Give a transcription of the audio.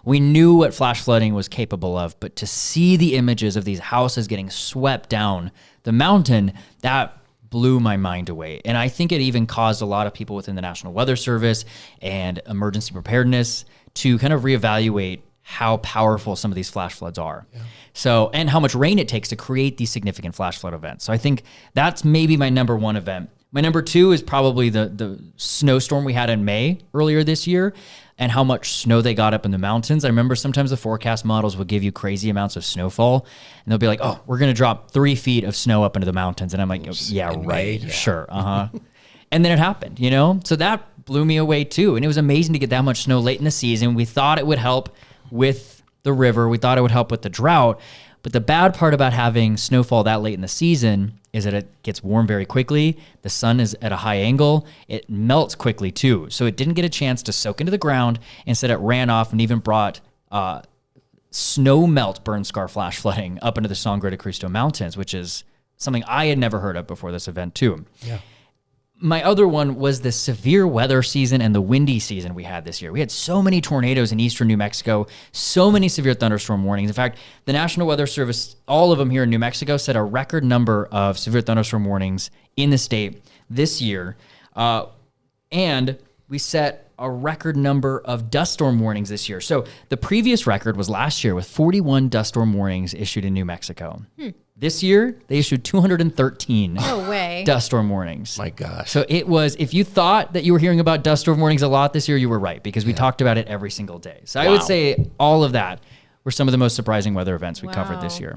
We knew what flash flooding was capable of, but to see the images of these houses getting swept down the mountain, that blew my mind away. And I think it even caused a lot of people within the National Weather Service and emergency preparedness to kind of reevaluate how powerful some of these flash floods are. Yeah. So, and how much rain it takes to create these significant flash flood events. So I think that's maybe my number one event. My number two is probably the snowstorm we had in May earlier this year and how much snow they got up in the mountains. I remember sometimes the forecast models would give you crazy amounts of snowfall and they'll be like, oh, we're going to drop 3 feet of snow up into the mountains. And I'm like, yeah, right. May, yeah. Sure. And then it happened, you know? So that blew me away too. And it was amazing to get that much snow late in the season. We thought it would help with the river. We thought it would help with the drought. But the bad part about having snowfall that late in the season is that it gets warm very quickly. The sun is at a high angle. It melts quickly too. So it didn't get a chance to soak into the ground. Instead, it ran off and even brought snow melt burn scar flash flooding up into the Sangre de Cristo Mountains, which is something I had never heard of before this event too. Yeah. My other one was the severe weather season and the windy season we had this year. We had so many tornadoes in eastern New Mexico, so many severe thunderstorm warnings. In fact, the National Weather Service, all of them here in New Mexico, set a record number of severe thunderstorm warnings in the state this year. And we set a record number of dust storm warnings this year. So the previous record was last year with 41 dust storm warnings issued in New Mexico. This year, they issued 213 dust storm warnings. My gosh. So it was, if you thought that you were hearing about dust storm warnings a lot this year, you were right, because we talked about it every single day. So I would say all of that were some of the most surprising weather events we covered this year.